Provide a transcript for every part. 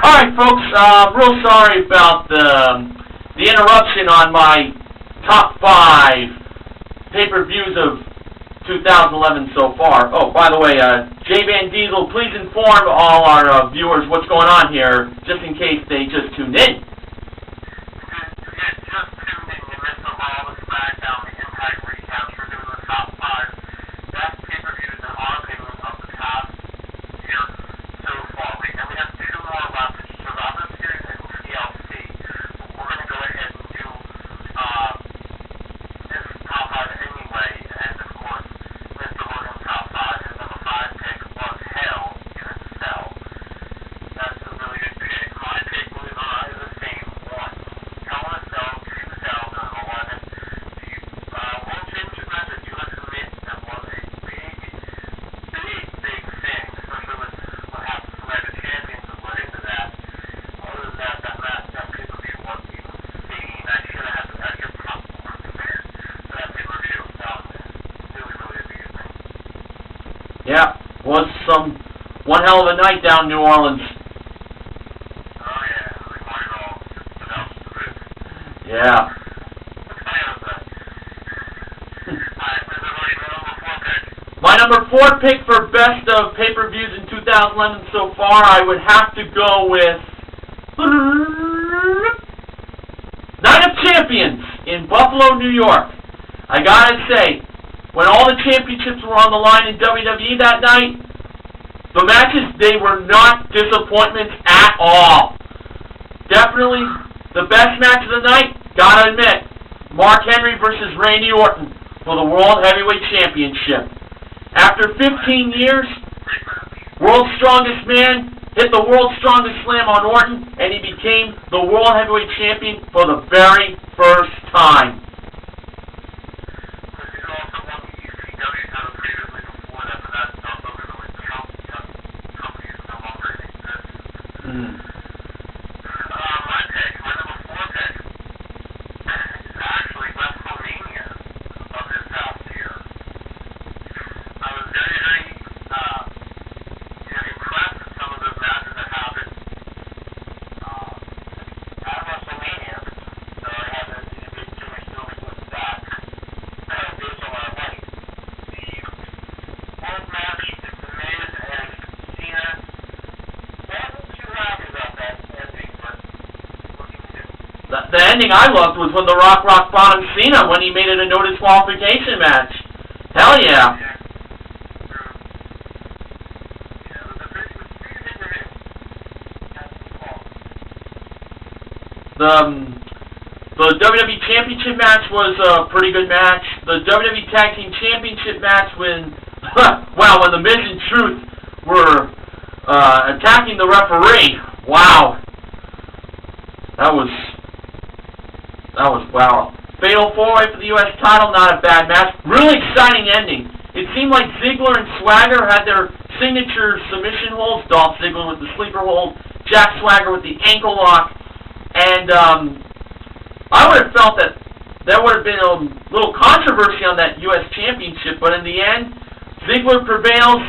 Alright, folks, real sorry about the interruption on my top 5 pay-per-views of 2011 so far. Oh, by the way, jvandiesel, please inform all our viewers what's going on here, just in case they just tuned in. Yeah, was one hell of a night down in New Orleans. Oh yeah, we won it all. Yeah. My number 4 pick for best of pay-per-views in 2011 so far, I would have to go with Night of Champions in Buffalo, New York. I gotta say, when all the championships were on the line in WWE that night, the matches, they were not disappointments at all. Definitely the best match of the night, gotta admit, Mark Henry versus Randy Orton for the World Heavyweight Championship. After 15 years, World's Strongest Man hit the World's Strongest Slam on Orton, and he became the World Heavyweight Champion for the very first time. My number 4 pick is actually WrestleMania of this past year. I was very impressed with some of the matches that happened at WrestleMania. So I had to get too much notice with that. Based on what I like. The world match is The Miz and Cena. Wasn't too happy about that ending, but looking to. The ending I loved was when The Rock rock bottom Cena when he made it a no disqualification match. Hell yeah. The WWE Championship match was a pretty good match. The WWE Tag Team Championship match when, wow, when The Miz and Truth were attacking the referee. Wow. That was wow. Fatal 4-Way for the U.S. title, not a bad match. Really exciting ending. It seemed like Ziggler and Swagger had their signature submission holds. Dolph Ziggler with the sleeper hold, Jack Swagger with the ankle lock. And I would have felt that there would have been a little controversy on that U.S. Championship, but in the end, Ziggler prevails,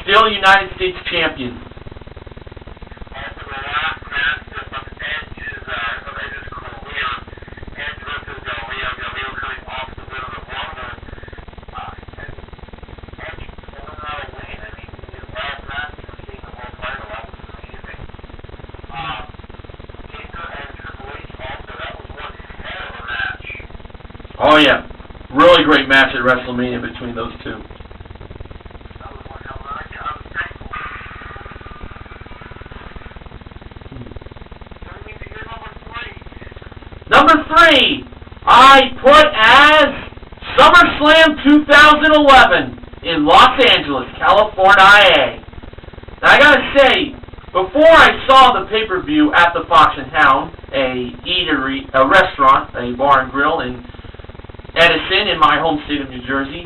still United States champion. Also, the last match of Edge's career, Edge versus Del Rio coming off the win of the Rumble. Edge pulling out a win. I mean, his last match, he received the world title. That was amazing. Oh yeah, really great match at WrestleMania between those two. Number 3, I put as SummerSlam 2011 in Los Angeles, California. Now I gotta say, before I saw the pay-per-view at the Fox and Hound, a restaurant, a bar and grill in Edison in my home state of New Jersey,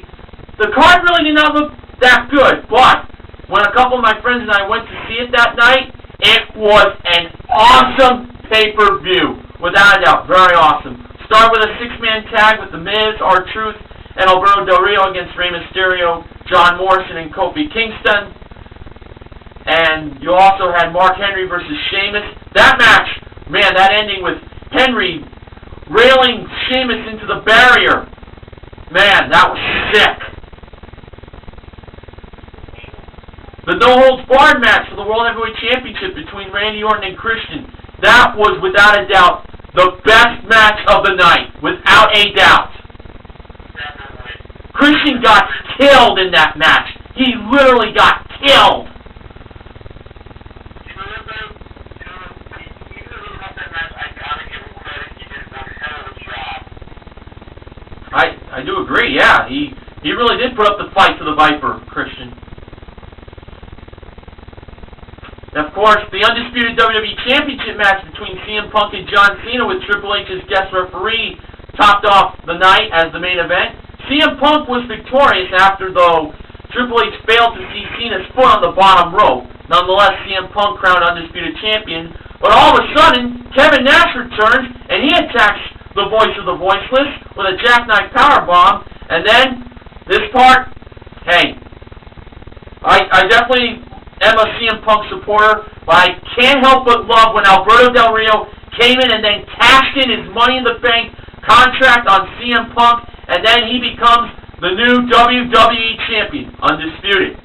the card really did not look that good, but when a couple of my friends and I went to see it that night, it was an awesome pay-per-view, without a doubt, very awesome. Start with a 6-man tag with The Miz, R-Truth, and Alberto Del Rio against Rey Mysterio, John Morrison, and Kofi Kingston. And you also had Mark Henry versus Sheamus. That match, man, that ending with Henry railing Sheamus into the barrier. Man, that was sick. The no-holds-barred match for the World Heavyweight Championship between Randy Orton and Christian. That was, without a doubt, the best match of the night. Without a doubt. Christian got killed in that match. He literally got killed. I do agree, yeah. He really did put up the fight to the Viper, Christian. And of course, the undisputed WWE Championship match between CM Punk and John Cena with Triple H's guest referee topped off the night as the main event. CM Punk was victorious after, though, Triple H failed to see Cena's foot on the bottom rope. Nonetheless, CM Punk crowned undisputed champion. But all of a sudden, Kevin Nash returns, and he attacks the voice of the voiceless with a jackknife powerbomb. And then, this part, hey, I definitely am a CM Punk supporter, but I can't help but love when Alberto Del Rio came in and then cashed in his Money in the Bank contract on CM Punk, and then he becomes the new WWE Champion, undisputed.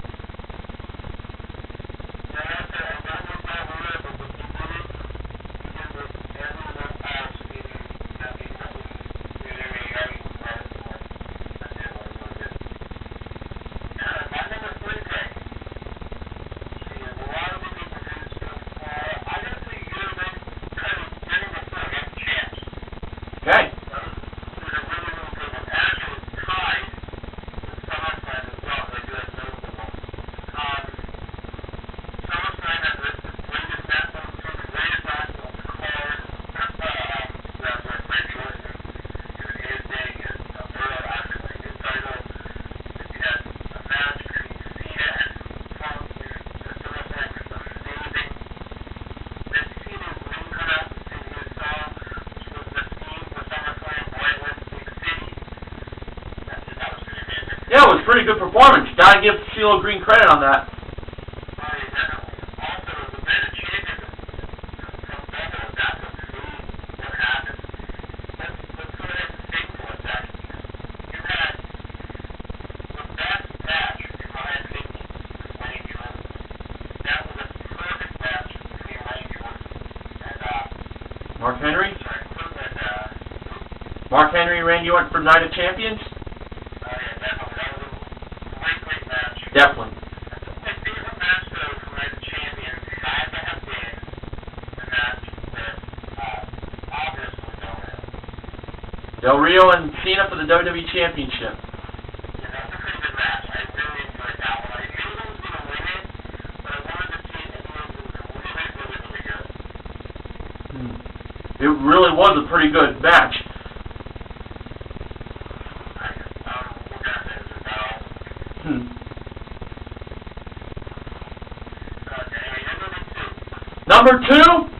Okay. Yeah, it was a pretty good performance. Gotta give CeeLo Green credit on that. Mark Henry? Mark Henry and Randy Orton for Night of Champions? Definitely. My favorite match, though, for Night of Champions had to have been the match with obviously Del Rio and Cena for the WWE Championship. Yeah, that's a pretty good match. I really enjoyed that one. I knew who was going to win it, but I wanted to see if anyone was going to win it really good. It really was a pretty good match. Number two,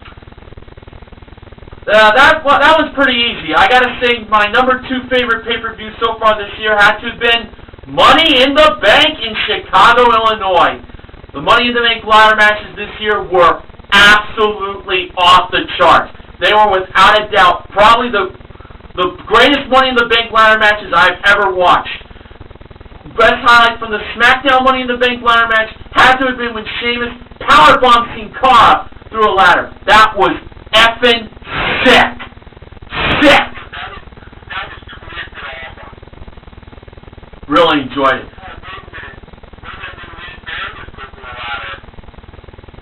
that was pretty easy. I gotta say, my number two favorite pay-per-view so far this year had to have been Money in the Bank in Chicago, Illinois. The Money in the Bank ladder matches this year were absolutely off the charts. They were, without a doubt, probably the greatest Money in the Bank ladder matches I've ever watched. Best highlight from the SmackDown Money in the Bank ladder match had to have been when Sheamus powerbombed Sin Cara through a ladder. That was effing sick. Sick. Really enjoyed it.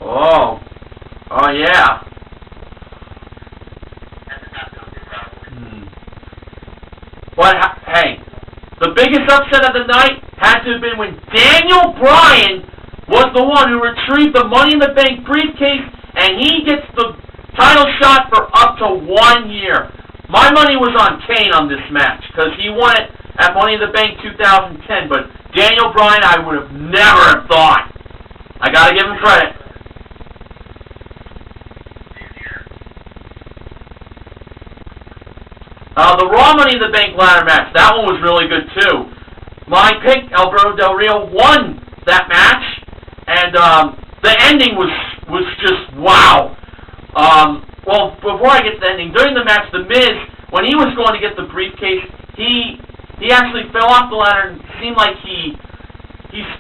Oh. Oh, yeah. But, hey, the biggest upset of the night had to have been when Daniel Bryan was the one who retrieved the Money in the Bank briefcase, and he gets the title shot for up to 1 year. My money was on Kane on this match, because he won it at Money in the Bank 2010, but Daniel Bryan I would have never have thought. I gotta give him credit. The Raw Money in the Bank ladder match, that one was really good too. My pick, Alberto Del Rio, won that match, and the ending was just wow. Well, before I get to the ending, during the match, The Miz, when he was going to get the briefcase, he actually fell off the ladder and seemed like he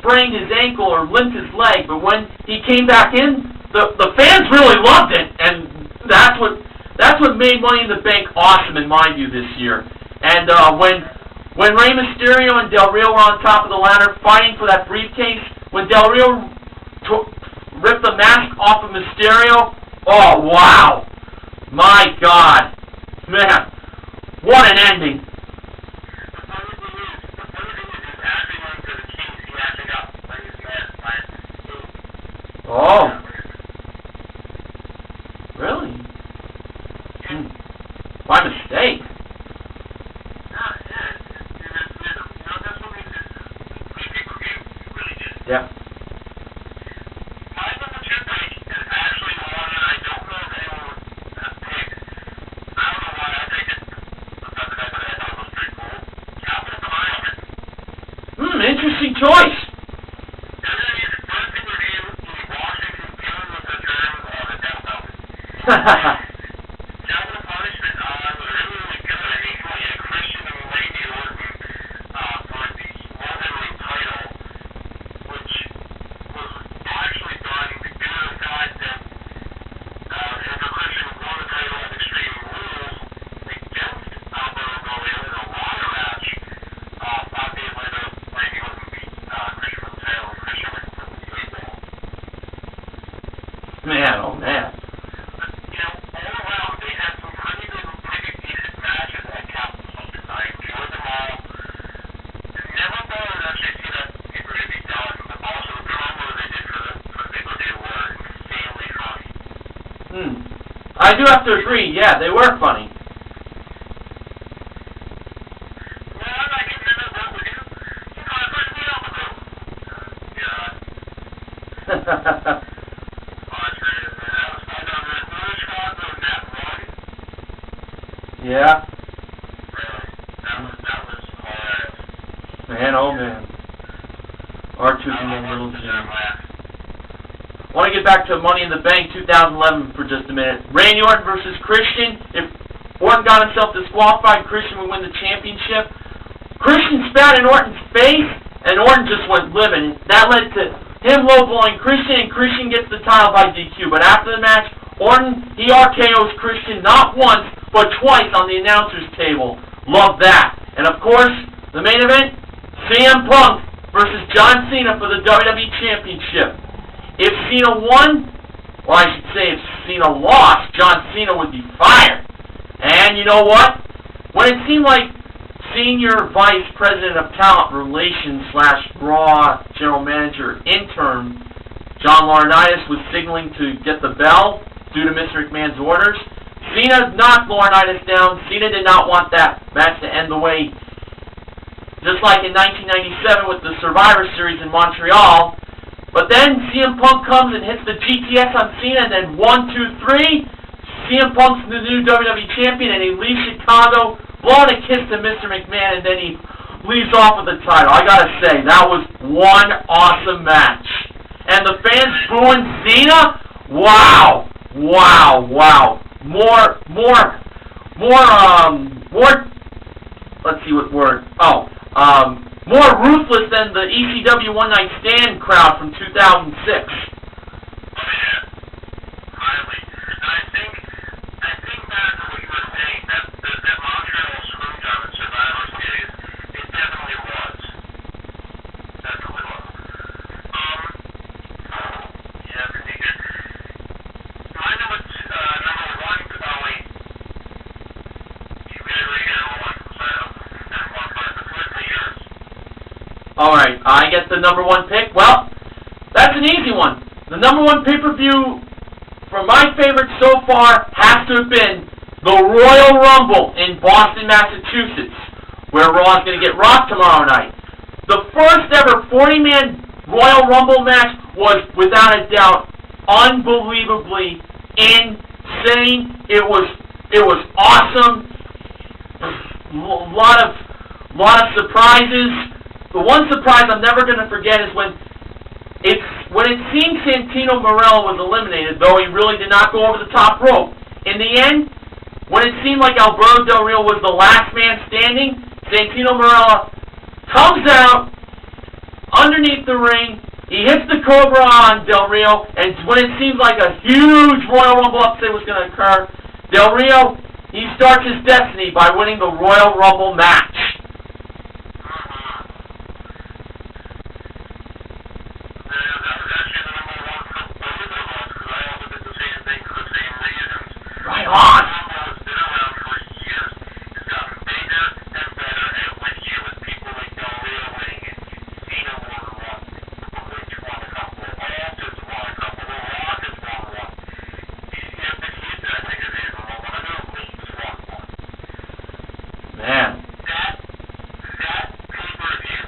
sprained his ankle or limped his leg. But when he came back in, the fans really loved it, and that's what made Money in the Bank awesome in my view this year. And when Rey Mysterio and Del Rio were on top of the ladder fighting for that briefcase, when Del Rio ripped the mask off of Mysterio, oh wow, my God, man, what an ending! Oh, really? By mistake. Yeah. My number 2 pick is actually one that I don't know if anyone has picked. I don't know why I picked it, but I thought it was pretty cool. Calvin Klein. Interesting choice. WWE's first interview in Washington dealing with the terms of a death note. Calvin Punishment was really good. I think he had Christian and Randy Orton for the World Heavyweight title, which was actually done due to the fact that Edgar Christian won the title at Extreme Rules against Alberto Del Rio in a ladder match. 5 days later, Randy Orton beat Christian for the title, and Christian went for the table. Man, oh man. But, all around, they had some pretty decent matches at Capitol Center. I enjoyed them all. Never thought I would actually see that pay-per-view be done, but also the promo they did for the pay-per-view were insanely funny. I do have to agree, yeah, they were funny. Well, I'm not giving them a vote with you. I pushed me out the vote. Yeah. Yeah. Really? That was hilarious. Man, oh man. R2 and Little Jim. I want to get back to Money in the Bank 2011 for just a minute. Randy Orton versus Christian. If Orton got himself disqualified, Christian would win the championship. Christian spat in Orton's face, and Orton just went living. That led to him low-blowing Christian, and Christian gets the title by DQ. But after the match, Orton, he RKO's Christian not once, but twice on the announcer's table. Love that. And of course, the main event, CM Punk versus John Cena for the WWE Championship. If Cena won, or I should say if Cena lost, John Cena would be fired. And you know what? When it seemed like Senior Vice President of Talent Relations / Raw General Manager intern John Laurinaitis was signaling to get the bell due to Mr. McMahon's orders, Cena knocked Laurinaitis down. Cena did not want that match to end the way, just like in 1997 with the Survivor Series in Montreal. But then CM Punk comes and hits the GTS on Cena, and then 1, 2, 3, CM Punk's the new WWE Champion, and he leaves Chicago, blowing a kiss to Mr. McMahon, and then he leaves off with the title. I gotta say, that was one awesome match. And the fans booing Cena? Wow. Wow, wow. More, let's see what word. More ruthless than the ECW One Night Stand crowd from 2006. Oh, yeah. Highly. And I think back to what you were saying, that Montreal Screwjob in Survivor Series, it definitely was. Definitely was. Yeah, pretty good. My number 1, oh wait. You better read it all one, so that's one part. The first of yours. Alright, I get the number 1 pick. Well, that's an easy one. The number 1 pay-per-view for my favorite so far has to have been the Royal Rumble in Boston, Massachusetts, where Raw is going to get rocked tomorrow night. The first ever 40-man Royal Rumble match was, without a doubt, unbelievably insane. It was awesome. A lot of surprises. The one surprise I'm never going to forget is when it's when it seemed Santino Marella was eliminated, though he really did not go over the top rope, in the end, when it seemed like Alberto Del Rio was the last man standing, Santino Marella comes out underneath the ring. He hits the Cobra on Del Rio, and when it seemed like a huge Royal Rumble upset was going to occur, Del Rio, he starts his destiny by winning the Royal Rumble match. Right on! Man. That pay-per-view,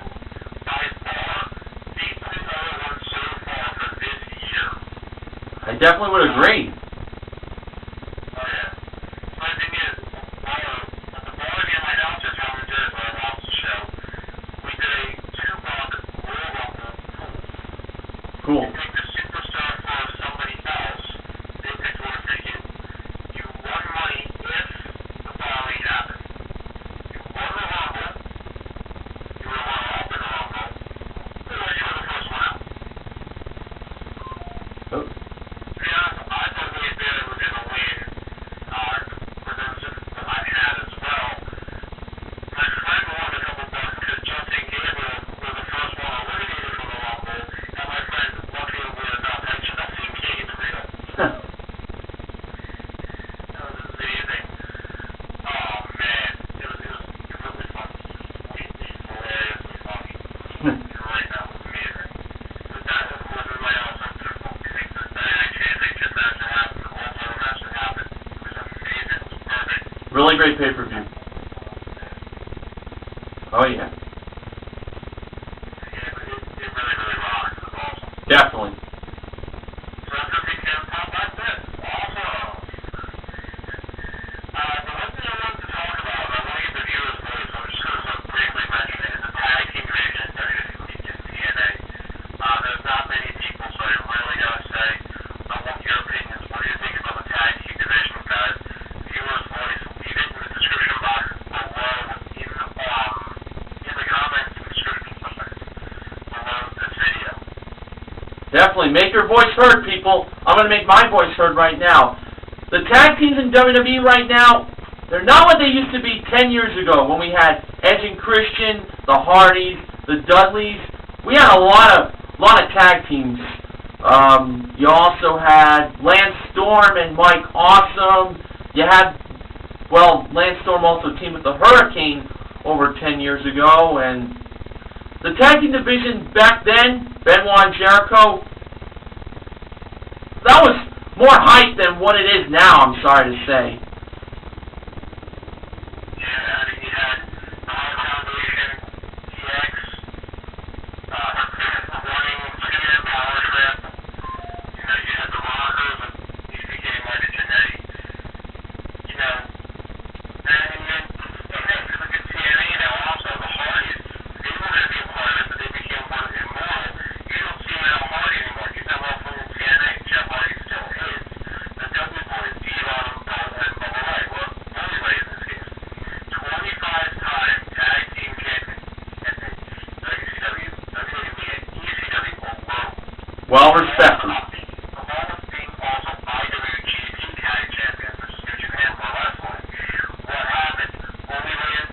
by far, beats the other ones so far for this year. I definitely would agree. Oh, yeah. My thing is, at the bar in my house, that's how we did it, our house show. We did a 2-block Royal Rumble pool. Cool. You picked a superstar for somebody else, they picked one for you. You won money if the following happened. You won the Rumble, you were runner-up in the Rumble, or you were the first one out. Oh. To be honest, I thought Wade Barrett was going to win, for those that I had as well. My friend won a couple bucks because Justin Gabriel was the first one eliminated from the Rumble, and my friend luckily won enough at Justin Gabriel. That was amazing. Oh man, it was really funny. It's hilariously funny. You're right, that was amazing. But that was my awesome thing. The dynamic championship match that happened, the all-title match that happened. It was amazing. It was perfect. Really great pay-per-view. Oh, yeah. Yeah, but it really rocked. It was awesome. Definitely. So that's going to be Tim Top like this. Also, the one thing I wanted to talk about, and I want to get the viewers' voice, so I'm just going to sort of briefly mention it, is the tag team division in WWE and TNA. There's not many people, so I really got to say, I want your opinions. What do you think about the tag team division, guys? Viewers' voice, leave it in the description box below, in the comments and description box below this video. Definitely. Make your voice heard, people. I'm going to make my voice heard right now. The tag teams in WWE right now, they're not what they used to be 10 years ago when we had Edge and Christian, the Hardys, the Dudleys. We had a lot of tag teams. You also had Lance Storm and Mike Awesome. You had, well, Lance Storm also teamed with the Hurricane over 10 years ago, and the tag team division back then, Benoit and Jericho, that was more hype than what it is now, I'm sorry to say. Yeah, I mean, you had the High Foundation, DX, running Spear, Power Trip. You know, you had the Rockers with HBK and Mighty Jannetty. You know, and then you look at TNA now also, the Hardys. They were going to be a part of it, but they became part of Immortal. You don't see Matt Hardy anymore. He's not well from TNA. Jeff Hardy still is. The Dudley Boys, Devon, and Bubba Ray, well, Bully Ray in this case. 25-time tag team champions at the WCW, WWE, and ECW alone. Well respected. Along with being also IWGP tag champions, which is New Japan Pro Wrestling. What happened? Bully Ray is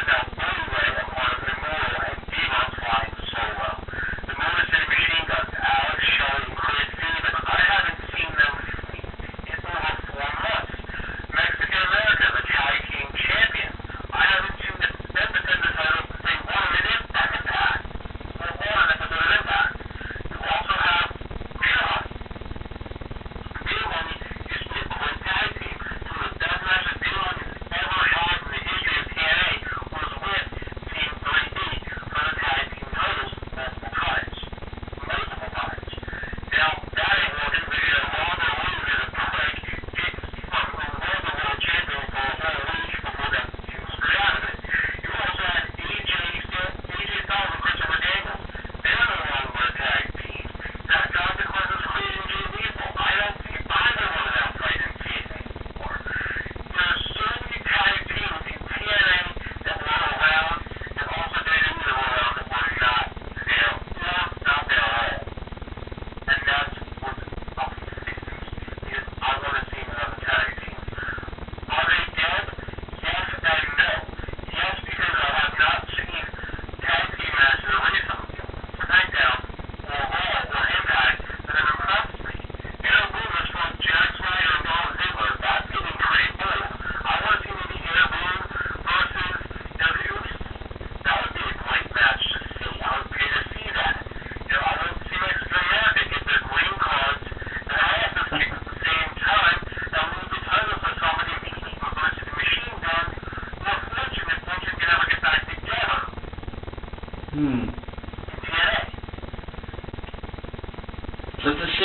now Bully Ray, a part of Immortal, and Devon's flying solo. The Motor City Machine Guns, Alex, Shelley, and Chris Steven. I haven't seen them in over 4 months. Mexican America, the tag team champions. I haven't seen them defend the title since they won an Impact. Or won an episode of Impact. You also have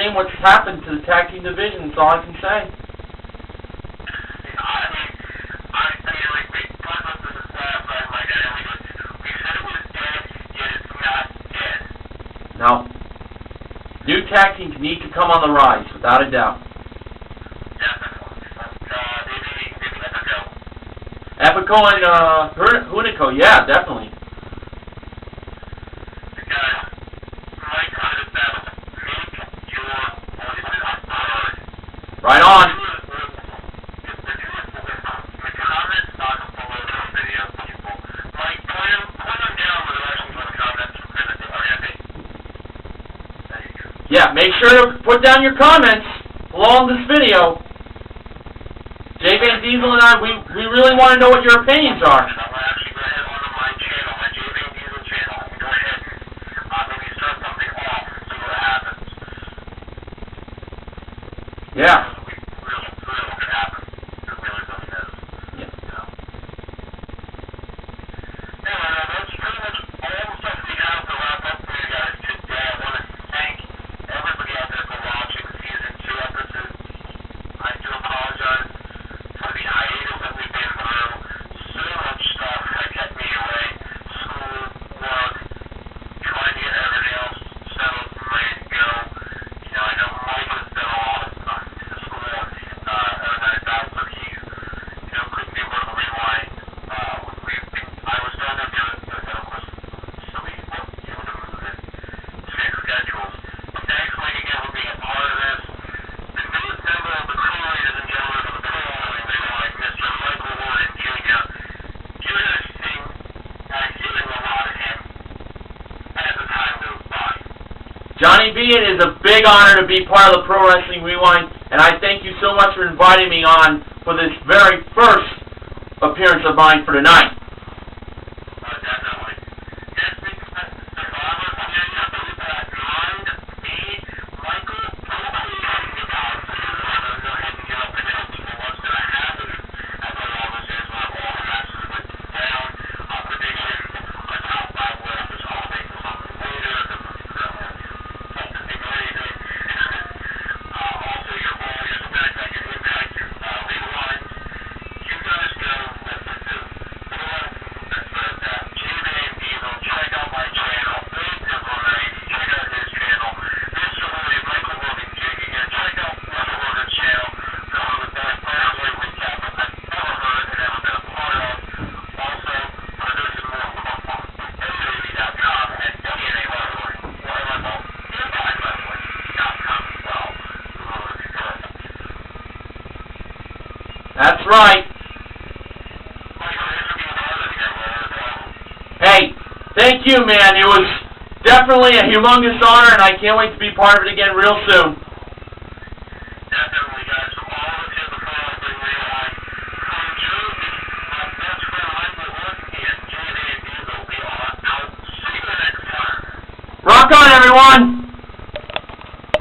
shame what's happened to the tag team division. That's all I can say. No. New tag teams need to come on the rise, without a doubt. Epico and Hunico, yeah, definitely. Right on. Yeah, make sure to put down your comments along this video. jvandiesel and I, we really want to know what your opinions are. Yeah. Johnny B, it is a big honor to be part of the Pro Wrestling Rewind, and I thank you so much for inviting me on for this very first appearance of mine for tonight. That's right. Hey, thank you, man. It was definitely a humongous honor, and I can't wait to be part of it again real soon. Definitely, guys. From all of you, the Pro-Wrestling Rewind, from Jersey, my best friend Michael Orski and jvandiesel will be out. See you next time. Rock on, everyone!